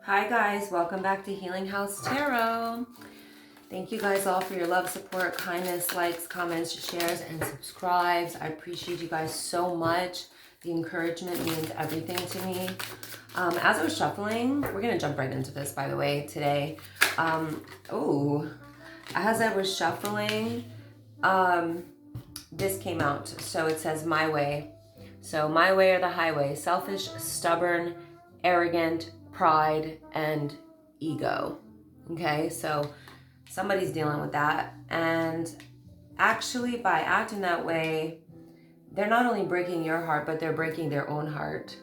Hi guys, welcome back to Healing House Tarot. Thank you guys all for your love, support, kindness, likes, comments, shares, and subscribes. I appreciate you guys so much. The encouragement means everything to me. As I was shuffling, we're going to jump right into this, by the way, today. As I was shuffling, this came out. So it says my way. So my way or the highway. Selfish, stubborn, arrogant, pride, and ego. Okay, so somebody's dealing with that. And actually, by acting that way, they're not only breaking your heart, but they're breaking their own heart.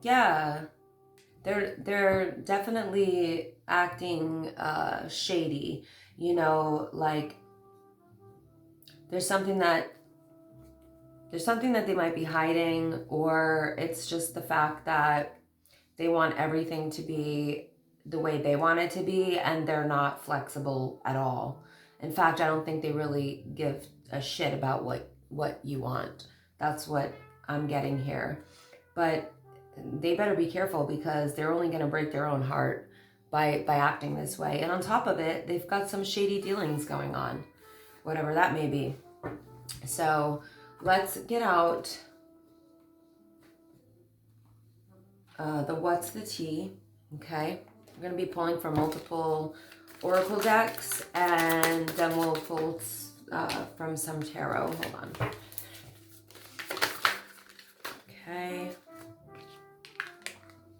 Yeah, they're definitely acting shady. You know, like there's something that they might be hiding, or it's just the fact that they want everything to be the way they want it to be, and they're not flexible at all. In fact, I don't think they really give a shit about what you want. That's what I'm getting here. But they better be careful, because they're only going to break their own heart by acting this way. And on top of it, they've got some shady dealings going on, whatever that may be. So let's get out the what's the tea, okay? We're going to be pulling from multiple oracle decks, and then we'll pull from some tarot. Hold on. Okay.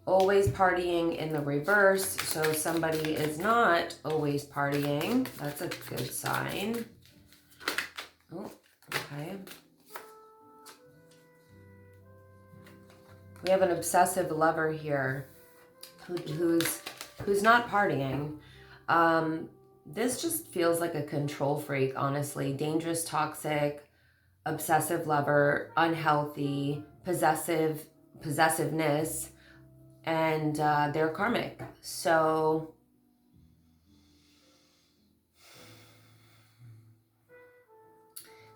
Always partying in the reverse, so somebody is not always partying. That's a good sign. Oh, okay. We have an obsessive lover here who's not partying. This just feels like a control freak, honestly. Dangerous, toxic, obsessive lover, unhealthy, possessiveness, and they're karmic. So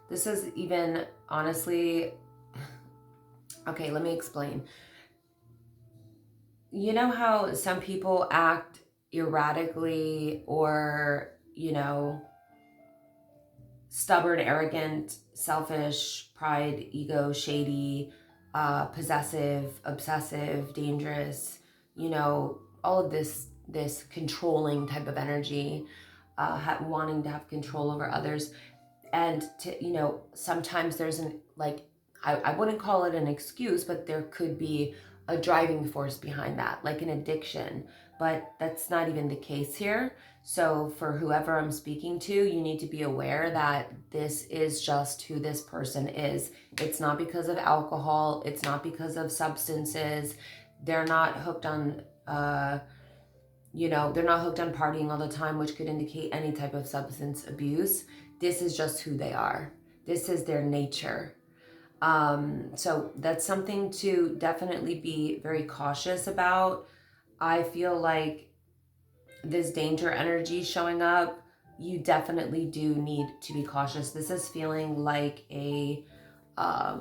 this is even, honestly, okay, let me explain. You know how some people act erratically, or, you know, stubborn, arrogant, selfish, pride, ego, shady, possessive, obsessive, dangerous, you know, all of this controlling type of energy, wanting to have control over others. And to, you know, sometimes there's an, like, I wouldn't call it an excuse, but there could be a driving force behind that, like an addiction. But that's not even the case here. So for whoever I'm speaking to, you need to be aware that this is just who this person is. It's not because of alcohol. It's not because of substances. They're not hooked on, you know, they're not hooked on partying all the time, which could indicate any type of substance abuse. This is just who they are. This is their nature. So that's something to definitely be very cautious about. I feel like this danger energy showing up, you definitely do need to be cautious. This is feeling like a, I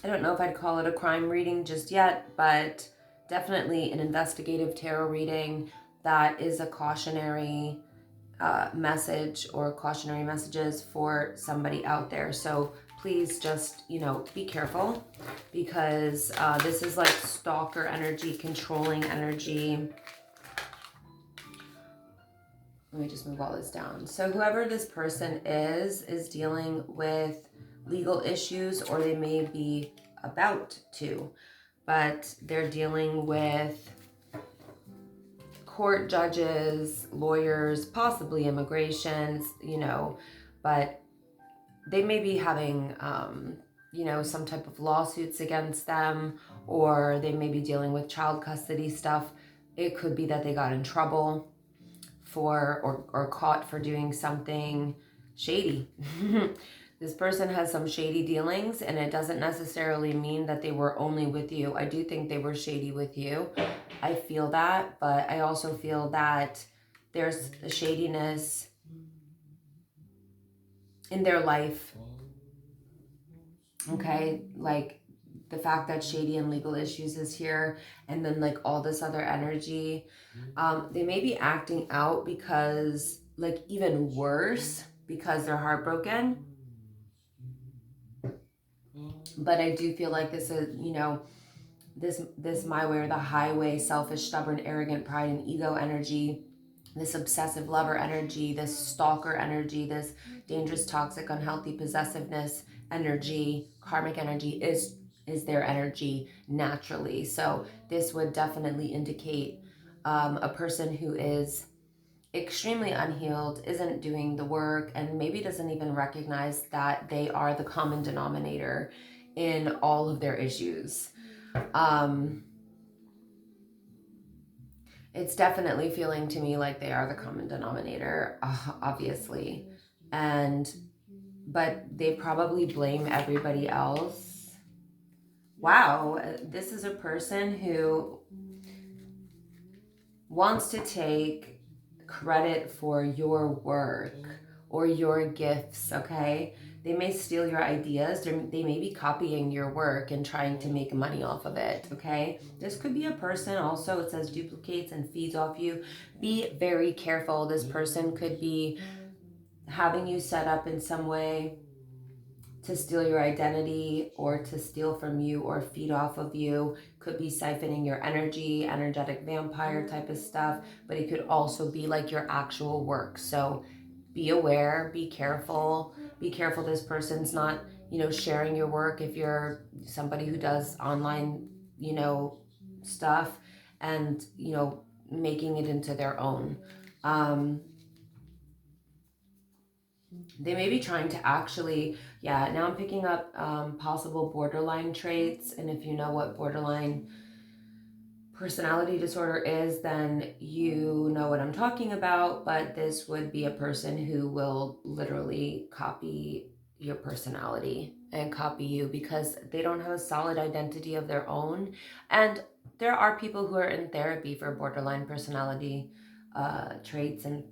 don't know if I'd call it a crime reading just yet, but definitely an investigative tarot reading that is a cautionary message, or cautionary messages for somebody out there. So please just, you know, be careful, because this is like stalker energy, controlling energy. Let me just move all this down. So whoever this person is dealing with legal issues, or they may be about to, but they're dealing with court judges, lawyers, possibly immigration, you know, but they may be having, you know, some type of lawsuits against them, or they may be dealing with child custody stuff. It could be that they got in trouble for, or caught for doing something shady. This person has some shady dealings, and it doesn't necessarily mean that they were only with you. I do think they were shady with you. I feel that, but I also feel that there's a shadiness in their life Okay, like the fact that shady and legal issues is here, and then like all this other energy. They may be acting out because, like, even worse, because they're heartbroken. But I do feel like this is, you know, this my way or the highway, selfish, stubborn, arrogant, pride and ego energy, this obsessive lover energy, this stalker energy, this dangerous, toxic, unhealthy possessiveness energy, karmic energy is their energy naturally. So this would definitely indicate a person who is extremely unhealed, isn't doing the work, and maybe doesn't even recognize that they are the common denominator in all of their issues. It's definitely feeling to me like they are the common denominator, obviously. But they probably blame everybody else. Wow, this is a person who wants to take credit for your work or your gifts, okay? They may steal your ideas. They may be copying your work and trying to make money off of it, okay? This could be a person also, it says duplicates and feeds off you. Be very careful. This person could be having you set up in some way to steal your identity or to steal from you or feed off of you. Could be siphoning your energy, energetic vampire type of stuff, but it could also be like your actual work. So be aware, be careful. Be careful this person's not, you know, sharing your work if you're somebody who does online, you know, stuff and, you know, making it into their own. They may be trying to actually, yeah, now I'm picking up possible borderline traits. And if you know what borderline personality disorder is, then you know what I'm talking about. But this would be a person who will literally copy your personality and copy you because they don't have a solid identity of their own. And there are people who are in therapy for borderline personality traits and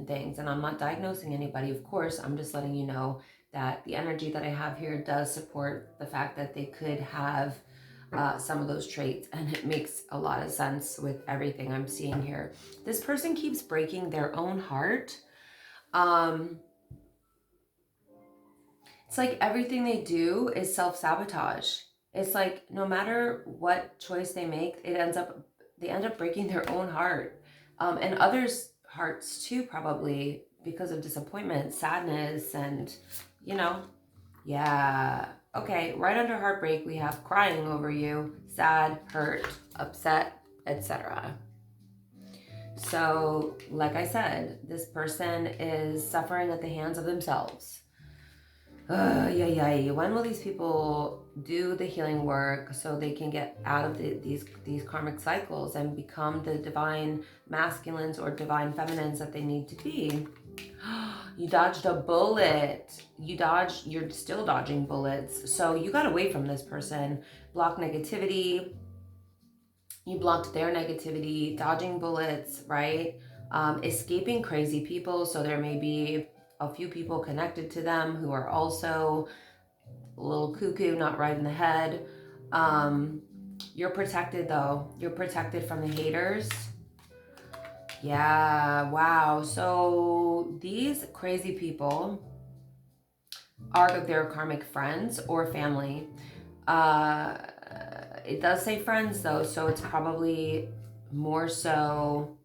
things. And I'm not diagnosing anybody, of course. I'm just letting you know that the energy that I have here does support the fact that they could have some of those traits, and it makes a lot of sense with everything I'm seeing here. This person keeps breaking their own heart. It's like everything they do is self-sabotage. It's like no matter what choice they make, they end up breaking their own heart, and others' hearts too, probably because of disappointment, sadness, and you know, yeah. Okay, right under heartbreak, we have crying over you, sad, hurt, upset, etc. So, like I said, this person is suffering at the hands of themselves. When will these people do the healing work so they can get out of these karmic cycles and become the divine masculines or divine feminines that they need to be? You dodged a bullet. You're still dodging bullets. So you got away from this person. Block negativity. You blocked their negativity, dodging bullets, right? Escaping crazy people. So there may be a few people connected to them who are also a little cuckoo, not right in the head. You're protected though. You're protected from the haters. Yeah, wow. So these crazy people are their karmic friends or family. It does say friends though, so it's probably more so.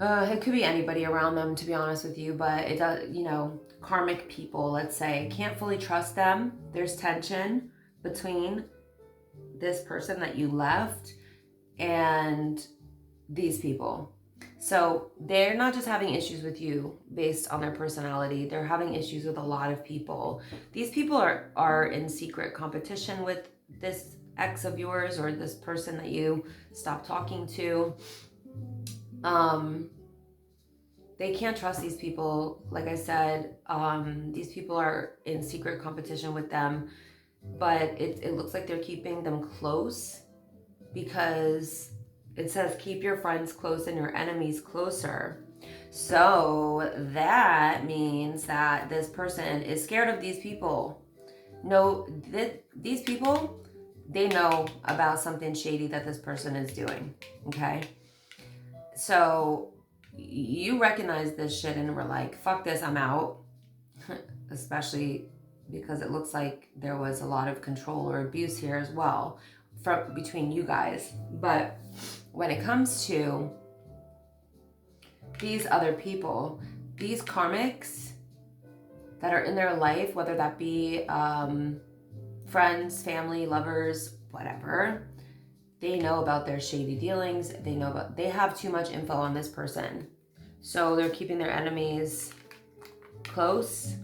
It could be anybody around them, to be honest with you, but it does, you know, karmic people, let's say. Can't fully trust them. There's tension between this person that you left and these people. So they're not just having issues with you based on their personality. They're having issues with a lot of people. These people are in secret competition with this ex of yours or this person that you stopped talking to. They can't trust these people. Like I said, these people are in secret competition with them, but it looks like they're keeping them close because it says keep your friends close and your enemies closer. So that means that this person is scared of these people. No, these people, they know about something shady that this person is doing, okay? So you recognize this shit and we're like, fuck this, I'm out. Especially because it looks like there was a lot of control or abuse here as well from between you guys. But when it comes to these other people, these karmics that are in their life, whether that be friends, family, lovers, whatever, they know about their shady dealings. They have too much info on this person. So they're keeping their enemies close.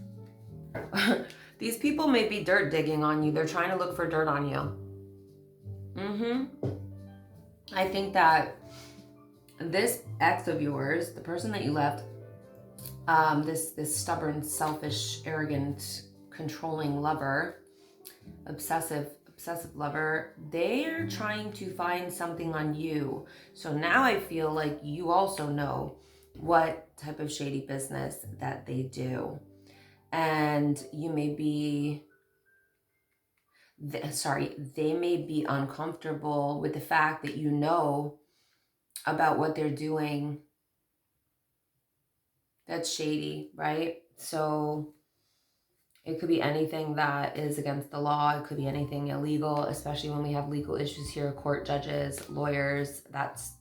These people may be dirt digging on you. They're trying to look for dirt on you. I think that this ex of yours, the person that you left, this stubborn, selfish, arrogant, controlling lover, obsessive lover, they're trying to find something on you. So now I feel like you also know what type of shady business that they do. And you may be, they may be uncomfortable with the fact that you know about what they're doing that's shady, right? So it could be anything that is against the law. It could be anything illegal, especially when we have legal issues here, court judges, lawyers, that's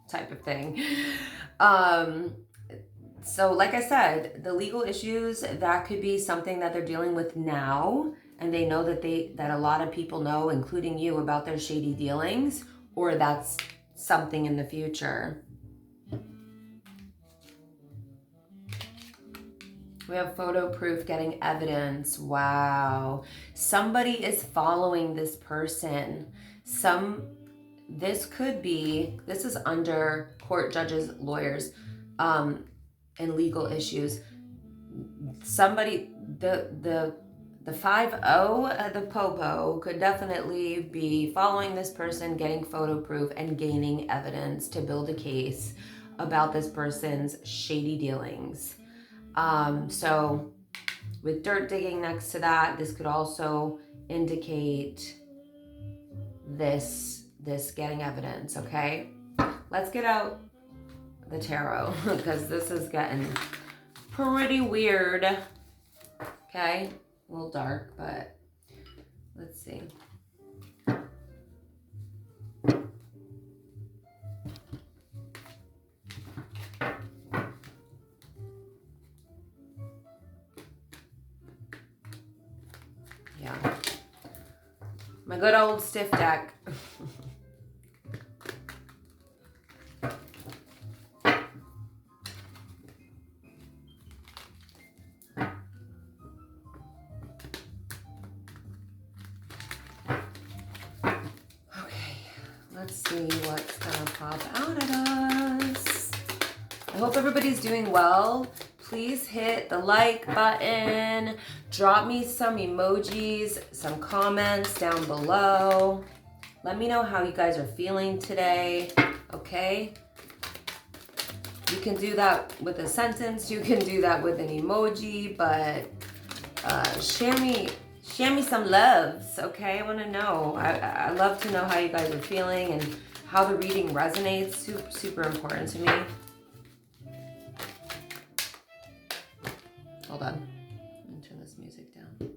type of thing. So like I said, the legal issues, that could be something that they're dealing with now, and they know that that a lot of people know, including you, about their shady dealings, or that's something in the future. We have photo proof, getting evidence. Wow. Somebody is following this person. This is under court judges, lawyers, and legal issues. Somebody, the 5-0, the popo, could definitely be following this person, getting photo proof, and gaining evidence to build a case about this person's shady dealings. So with dirt digging next to that, this could also indicate this getting evidence, okay? Let's get out the tarot because this is getting pretty weird. Okay, a little dark, but let's see. Yeah, my good old stiff deck. Let's see what's gonna pop out at us. I hope everybody's doing well. Please hit the like button. Drop me some emojis, some comments down below. Let me know how you guys are feeling today, okay? You can do that with a sentence. You can do that with an emoji, but share me some loves, okay? I want to know. I love to know how you guys are feeling and how the reading resonates. Super important to me. Hold on. Let me turn this music down.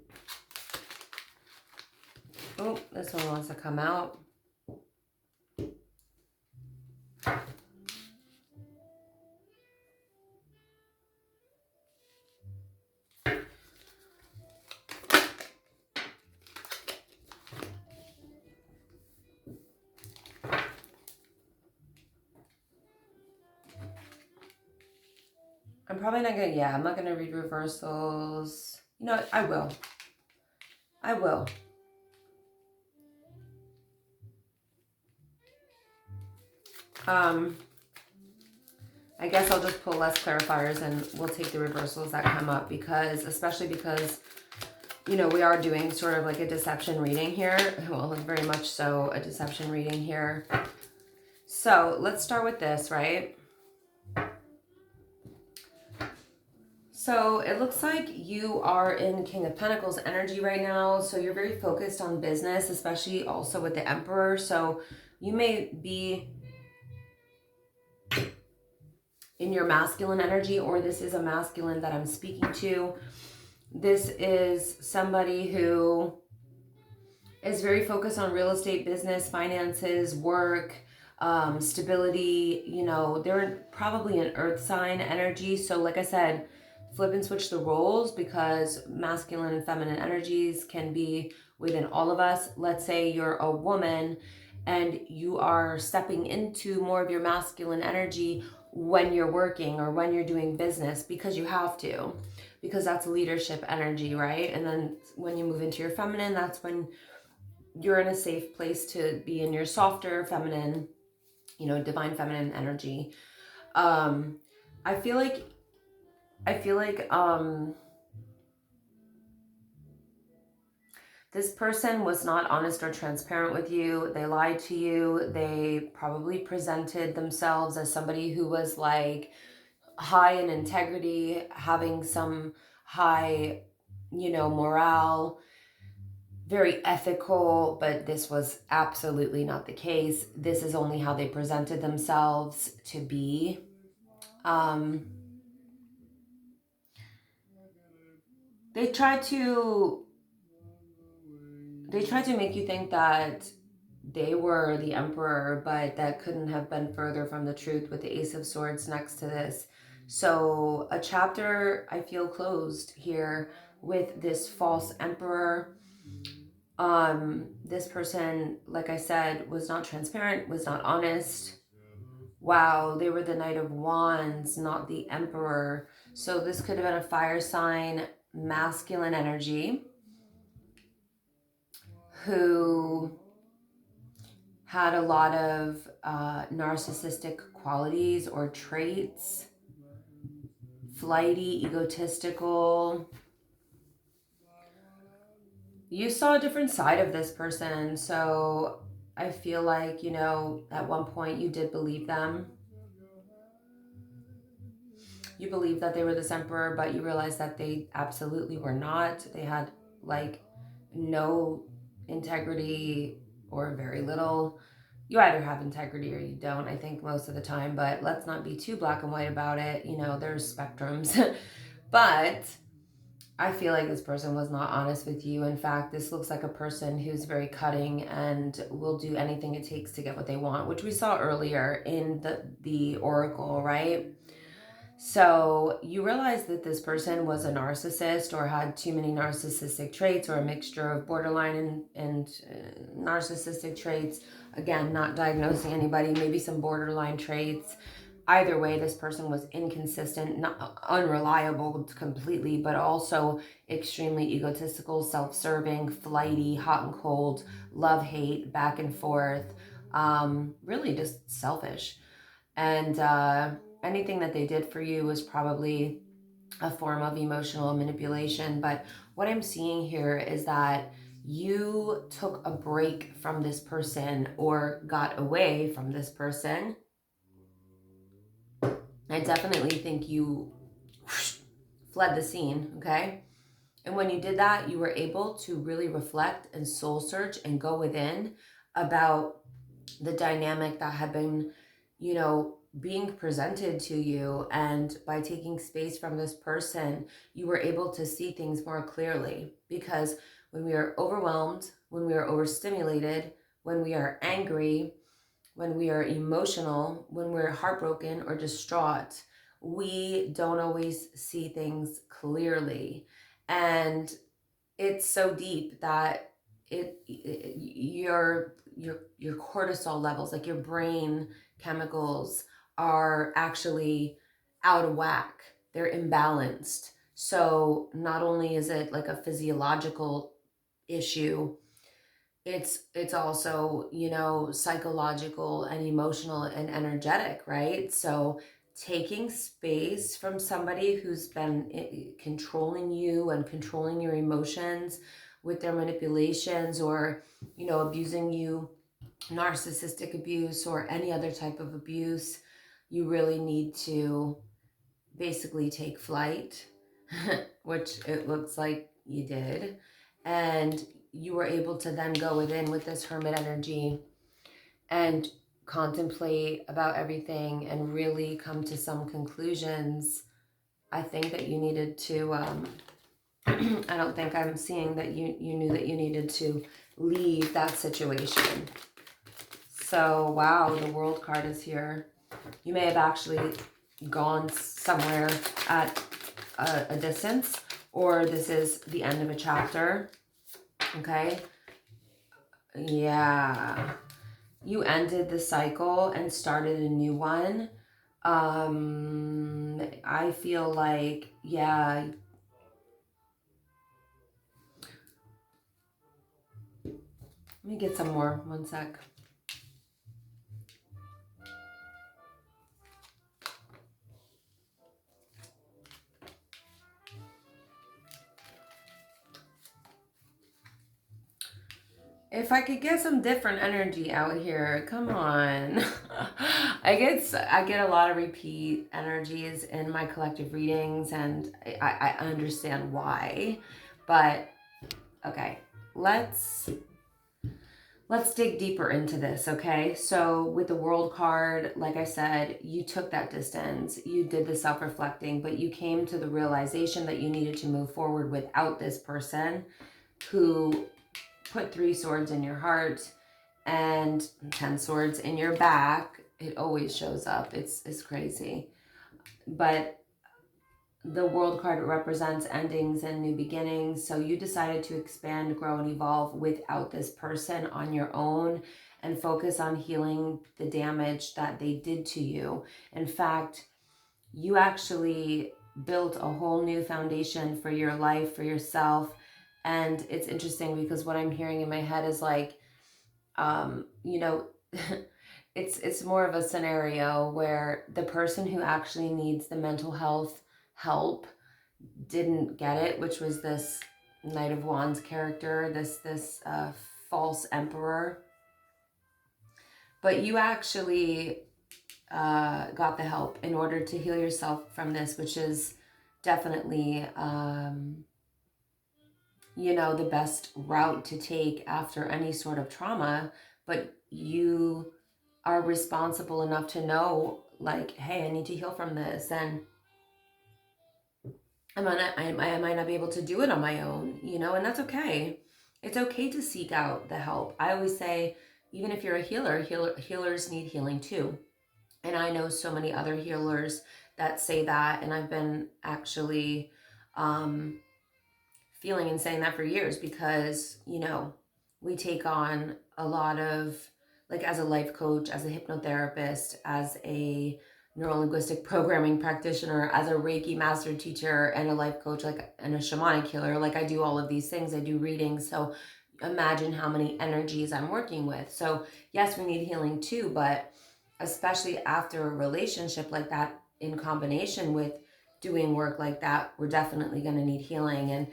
Oh, this one wants to come out. I'm probably not gonna, I'm not gonna read reversals. You know what? I will. I guess I'll just pull less clarifiers and we'll take the reversals that come up especially because, you know, we are doing sort of like a deception reading here. Well, very much so a deception reading here. So let's start with this, right? So it looks like you are in King of Pentacles energy right now. So you're very focused on business, especially also with the Emperor. So you may be in your masculine energy, or this is a masculine that I'm speaking to. This is somebody who is very focused on real estate, business, finances, work, stability. You know, they're probably an earth sign energy. So like I said, flip and switch the roles, because masculine and feminine energies can be within all of us. Let's say you're a woman and you are stepping into more of your masculine energy when you're working or when you're doing business, because you have to, because that's leadership energy, right? And then when you move into your feminine, that's when you're in a safe place to be in your softer feminine, you know, divine feminine energy. I feel like this person was not honest or transparent with you. They lied to you. They probably presented themselves as somebody who was like high in integrity, having some high, you know, morale, very ethical, but this was absolutely not the case. This is only how they presented themselves to be. They tried to make you think that they were the emperor, but that couldn't have been further from the truth with the Ace of Swords next to this. So a chapter, I feel, closed here with this false emperor. This person, like I said, was not transparent, was not honest. Wow, they were the Knight of Wands, not the Emperor. So this could have been a fire sign, masculine energy, who had a lot of narcissistic qualities or traits, flighty, egotistical. You saw a different side of this person, so I feel like, you know, at one point you did believe them. You believed that they were this emperor, but you realized that they absolutely were not. They had like no integrity or very little. You either have integrity or you don't, I think, most of the time, but let's not be too black and white about it. You know, there's spectrums. But I feel like this person was not honest with you. In fact, this looks like a person who's very cutting and will do anything it takes to get what they want, which we saw earlier in the oracle, right? So you realize that this person was a narcissist or had too many narcissistic traits, or a mixture of borderline and narcissistic traits. Again, not diagnosing anybody, maybe some borderline traits. Either way, this person was inconsistent, not unreliable completely, but also extremely egotistical, self-serving, flighty, hot and cold, love, hate, back and forth, really just selfish. And anything that they did for you was probably a form of emotional manipulation. But what I'm seeing here is that you took a break from this person or got away from this person. I definitely think you fled the scene, okay? And when you did that, you were able to really reflect and soul search and go within about the dynamic that had been, you know, being presented to you. And by taking space from this person, you were able to see things more clearly. Because when we are overwhelmed, when we are overstimulated, when we are angry, when we are emotional, when we're heartbroken or distraught, we don't always see things clearly. And it's so deep that your cortisol levels, like your brain chemicals, are actually out of whack. They're imbalanced. So not only is it like a physiological issue, it's also, you know, psychological and emotional and energetic, right? So taking space from somebody who's been controlling you and controlling your emotions with their manipulations, or, you know, abusing you, narcissistic abuse or any other type of abuse, you really need to basically take flight which it looks like you did. And you were able to then go within with this Hermit energy and contemplate about everything and really come to some conclusions. I think that you needed to, I don't think I'm seeing that you knew that you needed to leave that situation. So, wow, the World card is here. You may have actually gone somewhere at a distance, or this is the end of a chapter, okay? Yeah. You ended the cycle and started a new one. I feel like, yeah. Let me get some more, 1 sec. If I could get some different energy out here, come on. I get a lot of repeat energies in my collective readings, and I understand why. But okay, let's dig deeper into this, okay? So with the World card, like I said, you took that distance, you did the self-reflecting, but you came to the realization that you needed to move forward without this person who put 3 swords in your heart and 10 swords in your back. It always shows up. It's crazy. But the World card represents endings and new beginnings. So you decided to expand, grow, and evolve without this person on your own and focus on healing the damage that they did to you. In fact, you actually built a whole new foundation for your life, for yourself. And it's interesting because what I'm hearing in my head is like, you know, it's more of a scenario where the person who actually needs the mental health help didn't get it, which was this Knight of Wands character, this false emperor. But you actually got the help in order to heal yourself from this, which is definitely, you know, the best route to take after any sort of trauma. But you are responsible enough to know, like, hey, I need to heal from this, and I might not be able to do it on my own, you know, and that's okay. It's okay to seek out the help. I always say, even if you're a healer, healers need healing too. And I know so many other healers that say that, and I've been actually feeling and saying that for years because, you know, we take on a lot of, like, as a life coach, as a hypnotherapist, as a neuro-linguistic programming practitioner, as a Reiki master teacher and a life coach, like, and a shamanic healer. Like, I do all of these things. I do readings. So imagine how many energies I'm working with. So yes, we need healing too, but especially after a relationship like that, in combination with doing work like that, we're definitely going to need healing. And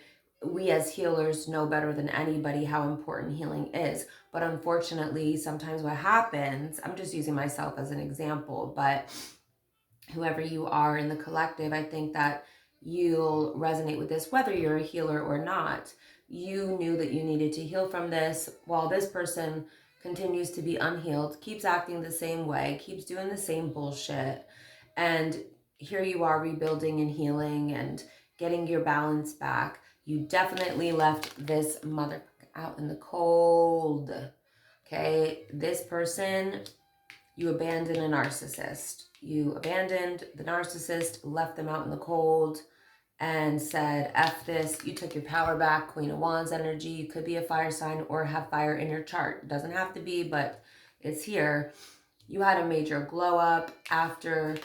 we as healers know better than anybody how important healing is. But unfortunately, sometimes what happens, I'm just using myself as an example, but whoever you are in the collective, I think that you'll resonate with this, whether you're a healer or not. You knew that you needed to heal from this, while this person continues to be unhealed, keeps acting the same way, keeps doing the same bullshit. And here you are rebuilding and healing and getting your balance back. You definitely left this mother out in the cold. Okay, this person, you abandoned a narcissist. You abandoned the narcissist, left them out in the cold, and said, F this. You took your power back. Queen of Wands energy. You could be a fire sign or have fire in your chart. It doesn't have to be, but it's here. You had a major glow up after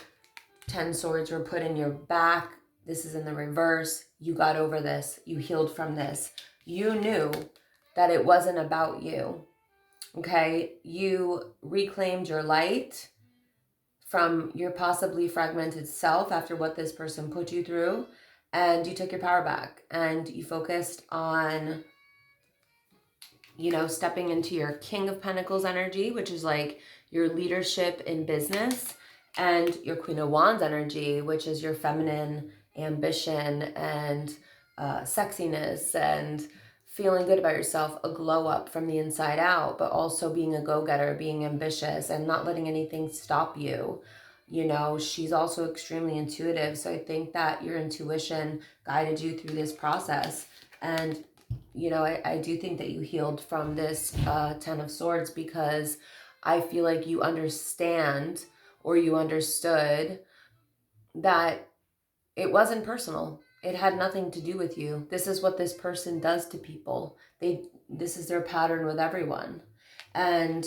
10 swords were put in your back. This is in the reverse. You got over this. You healed from this. You knew that it wasn't about you. Okay? You reclaimed your light from your possibly fragmented self after what this person put you through. And you took your power back and you focused on, you know, stepping into your King of Pentacles energy, which is like your leadership in business, and your Queen of Wands energy, which is your feminine ambition and sexiness and feeling good about yourself, a glow up from the inside out, but also being a go-getter, being ambitious and not letting anything stop you. You know, she's also extremely intuitive. So I think that your intuition guided you through this process. And, you know, I do think that you healed from this 10 of Swords, because I feel like you understand, or you understood, that it wasn't personal. It had nothing to do with you. This is what this person does to people. This is their pattern with everyone. And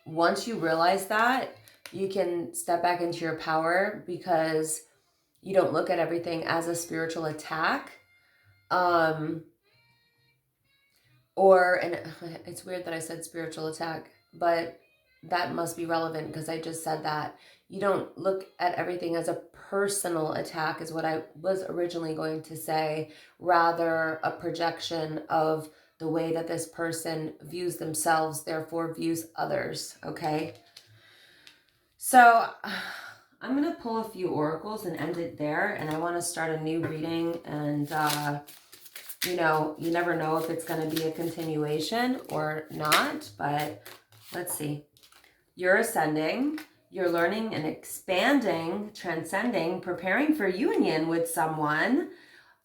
once you realize that, you can step back into your power, because you don't look at everything as a spiritual attack. And it's weird that I said spiritual attack, but that must be relevant because I just said that. You don't look at everything as a personal attack, is what I was originally going to say, rather a projection of the way that this person views themselves, therefore views others, okay? So I'm going to pull a few oracles and end it there, and I want to start a new reading, and you know, you never know if it's going to be a continuation or not, but let's see. You're ascending, you're learning and expanding, transcending, preparing for union with someone.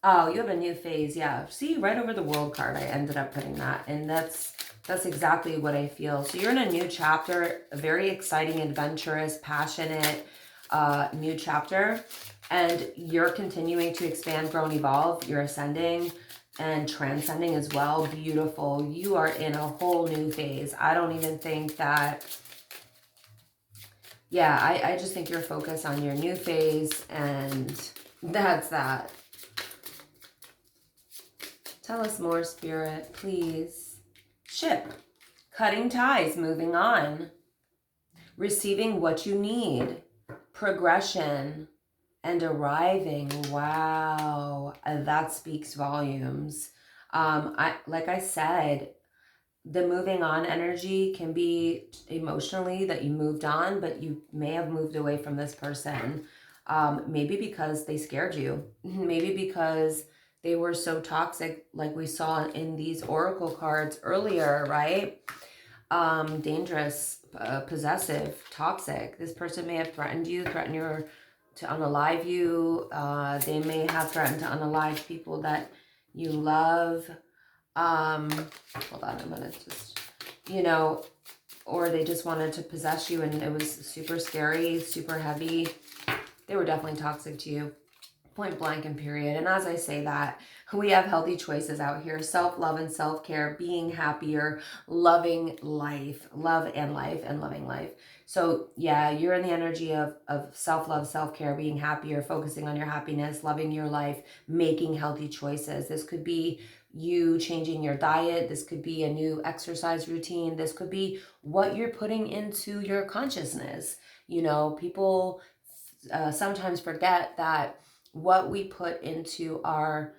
Oh, you have a new phase. Yeah. See, right over the World card, I ended up putting that. And that's exactly what I feel. So you're in a new chapter, a very exciting, adventurous, passionate new chapter. And you're continuing to expand, grow, and evolve. You're ascending and transcending as well. Beautiful. You are in a whole new phase. I don't even think that... Yeah, I just think you're focused on your new phase, and that's that. Tell us more, Spirit, please. Ship. Cutting ties, moving on. Receiving what you need. Progression and arriving. Wow, that speaks volumes. Like I said, the moving on energy can be emotionally that you moved on, but you may have moved away from this person. Maybe because they scared you. Maybe because they were so toxic, like we saw in these oracle cards earlier, right? Dangerous, possessive, toxic. This person may have threatened you, to unalive you. They may have threatened to unalive people that you love. Hold on, I'm gonna just, you know, or they just wanted to possess you, and it was super scary, super heavy. They were definitely toxic to you, point blank and period. And as I say that, we have healthy choices out here: self-love and self-care, being happier, loving life, love and life, and loving life. So yeah, you're in the energy of self-love, self-care, being happier, focusing on your happiness, loving your life, making healthy choices. This could be you changing your diet. This could be a new exercise routine. This could be what you're putting into your consciousness. You know, people sometimes forget that what we put into our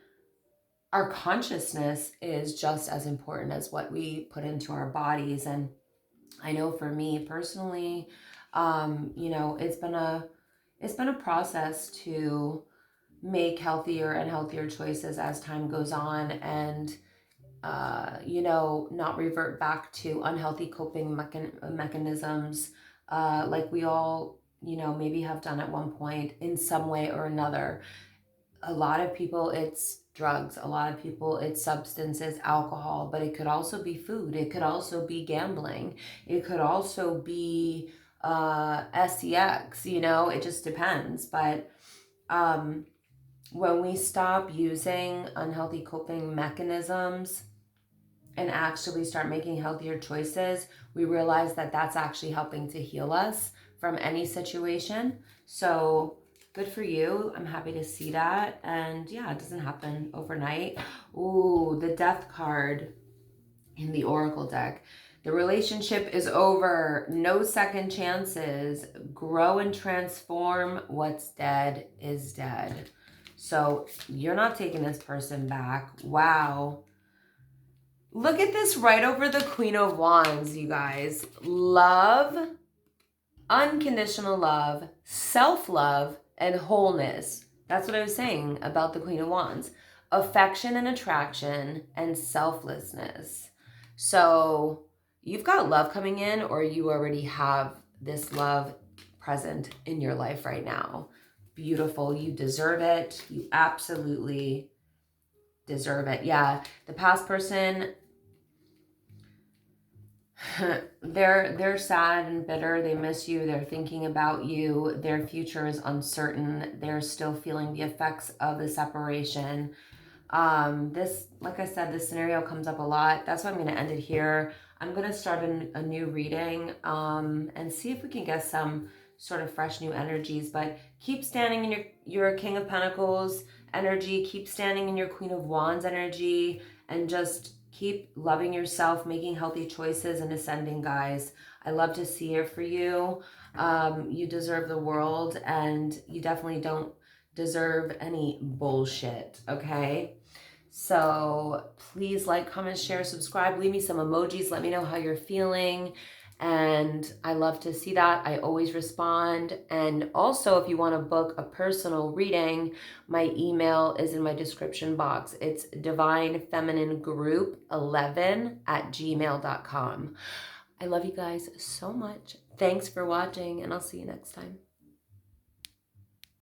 consciousness is just as important as what we put into our bodies. And I know for me personally, you know, it's been a process to make healthier and healthier choices as time goes on, and you know, not revert back to unhealthy coping mechanisms, like we all, you know, maybe have done at one point in some way or another. A lot of people, it's drugs. A lot of people, it's substances, alcohol, but it could also be food. It could also be gambling. It could also be sex, you know, it just depends. But when we stop using unhealthy coping mechanisms and actually start making healthier choices, we realize that that's actually helping to heal us from any situation. So good for you. I'm happy to see that. And yeah, it doesn't happen overnight. Ooh, the Death card in the Oracle deck. The relationship is over. No second chances. Grow and transform. What's dead is dead. So you're not taking this person back. Wow. Look at this right over the Queen of Wands, you guys. Love, unconditional love, self-love, and wholeness. That's what I was saying about the Queen of Wands. Affection and attraction and selflessness. So you've got love coming in, or you already have this love present in your life right now. Beautiful. You deserve it. You absolutely deserve it. Yeah. The past person, they're sad and bitter. They miss you. They're thinking about you. Their future is uncertain. They're still feeling the effects of the separation. This, like I said, this scenario comes up a lot. That's why I'm going to end it here. I'm going to start a new reading and see if we can get some sort of fresh new energies. But keep standing in your King of Pentacles energy. Keep standing in your Queen of Wands energy, and just keep loving yourself, making healthy choices, and ascending, guys. I love to see it for you. You deserve the world, and you definitely don't deserve any bullshit, okay? So please like, comment, share, subscribe, leave me some emojis, let me know how you're feeling, and I love to see that. I always respond. And also, if you want to book a personal reading, my email is in my description box. It's divinefemininegroup11@gmail.com. I love you guys so much. Thanks for watching, and I'll see you next time.